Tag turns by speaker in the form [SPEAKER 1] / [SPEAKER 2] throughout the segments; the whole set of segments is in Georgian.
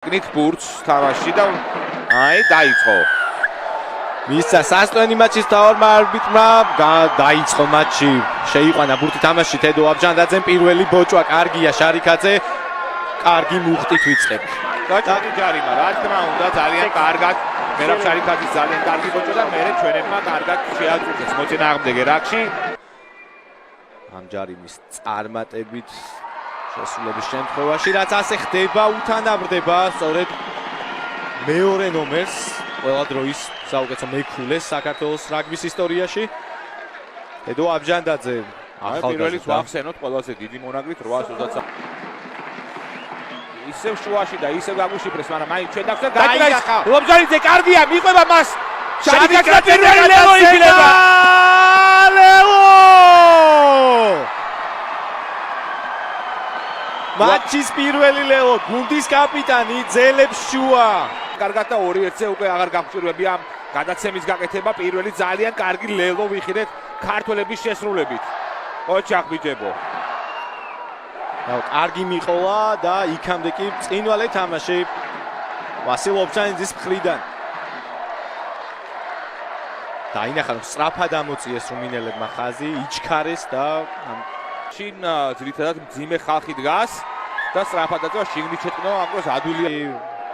[SPEAKER 1] Knit ბურთს თამაში და აი დაიწყო.
[SPEAKER 2] მისცა სასტვენი მატჩის თავარმა არბიტრმა დაიწყო მატჩი. შეიყვანა ბურთი თამაში თედო აბჯანდაძემ პირველი ბოჭვა კარგია შარიქაძე. კარგი მუხტით ვიწყებ.
[SPEAKER 1] გაჭადი ჯარიმა რა თქმა უნდა ძალიან კარგად მერაბ შარიქაძის ძალიან კარგი ბოჭვა და მერე ჩვენებმა კარგად შეაწუხეს მოწინააღმდეგე რაკში.
[SPEAKER 2] ამ ჯარიმის წარმატებით შესრულების შემთხვევაში რაც ასე ხდება უთანაბრდება სწორედ მეორე ნომერს ყველა დროის საუკეთესო მეკულეს საქართველოს რაგბის ისტორიაში. თედო აბჯანდაძე
[SPEAKER 1] პირველი ვახსენოთ ყველაზე დიდი მონაგრით 823 ისევ შუაში და ისევ გაგუშიფრეს, მაგრამ მაინც ჩვენ დაგვდა გაიახა. ლობჟანიძე კარგია, მიყვება მას. შარიქაძე პირველი ლევო იქნება.
[SPEAKER 2] მატჩის პირველი ლევო, გუნდის კაპიტანი ძელებს შუა.
[SPEAKER 1] კარგად და 2-1-ზე უკვე აღარ გაგვჭირვები ამ გადაცემის გაკეთება. პირველი ძალიან კარგი ლევო ვიხილეთ ქართველების შესრულებით. ოჩახ ბიჭებო.
[SPEAKER 2] კარგი მიყოლა და იქამდე კი წინვალე თამაში ვასილ ობჟანიძის მხრიდან. დაინახა რომ სწრაფად ამოწიეს რუმინელებმა ხაზი, იჩქარეს და
[SPEAKER 1] შინ ძირითადად მძიმე ხალხი დგას და სწრაფად აწვა შიგნით შეტყნო ამას ადვილია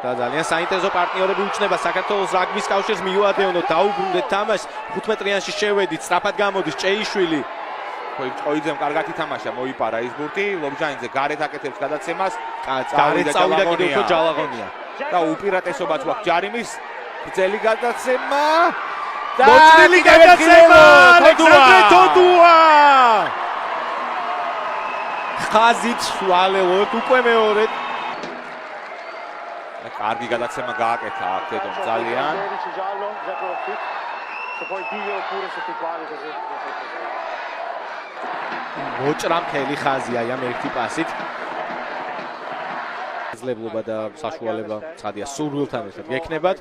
[SPEAKER 2] და ძალიან საინტერესო პარტნიორები უჩნდება საქართველოს რაგბის კავშირს მიუადევნოთ დაუბრუნდეთ თამაშს 15-იანში შევედით სწრაფად გამოდის ჭეიშვილი
[SPEAKER 1] ყოიძემ კარგად ითამაშა მოიპარა ის ბურთი ლობჟანიძე გარეთ აკეთებს გადაცემას
[SPEAKER 2] გარეთ წავიდა კიდევ უფრო ჯალაღონია
[SPEAKER 1] და უპირატესობაც გვაქვს ჯარიმის გრძელი გადაცემა
[SPEAKER 2] და მოწილი გადაცემა ალექსანდრე თოდუა ხაზით ვალელოთ უკვე მეორედ
[SPEAKER 1] კარგი გადაცემა გააკეთა თედომ ძალიან
[SPEAKER 2] მოჭრა მთელი ხაზი აი ამ ერთი პასით ძლებლობა და საშუალება ცხადია სურვილთან ერთად გექნებათ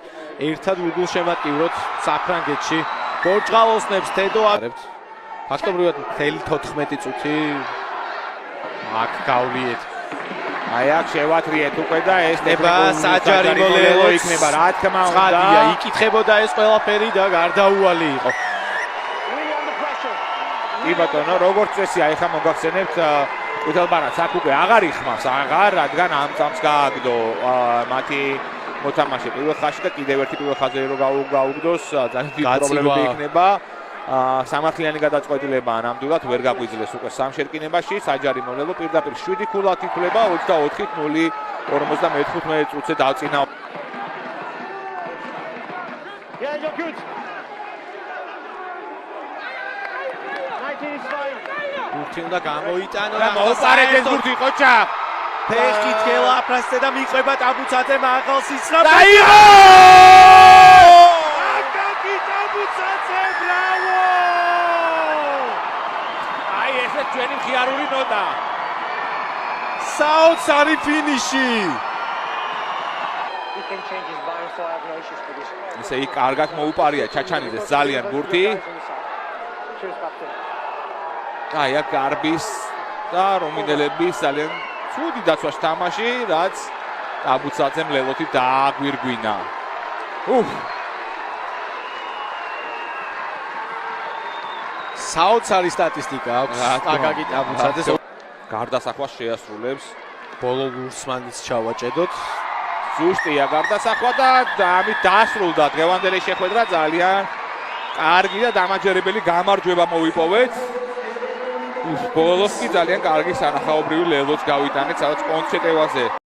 [SPEAKER 2] ერთად უგულ შემატკივროთ საფრანგეთში პორტუგალოსნებს თედო არებთ ფაქტობრივად მთელი 14 წუთი აქ გავლიეთ
[SPEAKER 1] აი აქ შევათრიეთ უკვე და ეს
[SPEAKER 2] ნება საჯარიმო ლელო
[SPEAKER 1] იქნება რა თქმა უნდა
[SPEAKER 2] ცხადია იკითხებოდა ეს ყველაფერი და გარდაუვალი იყო
[SPEAKER 1] კი ბატონო როგორც წესია ეხლა მოგახსენებთ უთელბანაც აქ უკვე აღარ იხმავს აღარ რადგან ამ წამს გააგდო მათი მოთამაშე პირველ ხაზში და კიდევ ერთი პირველ ხაზზე რო გაუგდოს ძალიან დიდი პრობლემები იქნება სამართლიანი გადაწყვეტილებაა ნამდვილად ვერ გაგვიძლეს უკვე სამ შერკინებაში საჯარიმო ლელო პირდაპირ 7 ქულად ითვლება 24-0 55 წუთზე დავწინა
[SPEAKER 2] ბურთი უნდა გამოიტანო
[SPEAKER 1] და მოუპარეთ ეს ბურთი ყოჩა
[SPEAKER 2] ფეხით გელაფრასზე და მიყვება ტაბუცაძე მაღალ სისხლს
[SPEAKER 1] დაიღო
[SPEAKER 2] აკაკი ტაბუცაძე ბრავო
[SPEAKER 1] აი ესე ჩვენი მხიარული ნოტა
[SPEAKER 2] საოცარი ფინიში
[SPEAKER 1] ისე იქ კარგად მოუპარია ჩაჩანიძეს ძალიან ბურთი აი აქ გარბის და რომინელების ძალიან ცუდი დაცვაში თამაში რაც ტაბუცაძემ ლელოთი დააგვირგვინა
[SPEAKER 2] საოცარი სტატისტიკა აქვს აკაკი ტაბუცაძეს
[SPEAKER 1] გარდასახვას შეასრულებს
[SPEAKER 2] ბოლო ლურსმანის ჩავაჭედოთ
[SPEAKER 1] ზუსტია გარდასახვა და ამით დასრულდა დღევანდელი შეხვედრა ძალიან კარგი და დამაჯერებელი გამარჯვება მოვიპოვეთ ბოლოს კი ძალიან კარგი სანახაობრივი ლელოც გავიტანეთ სადაც კონცეტევაზე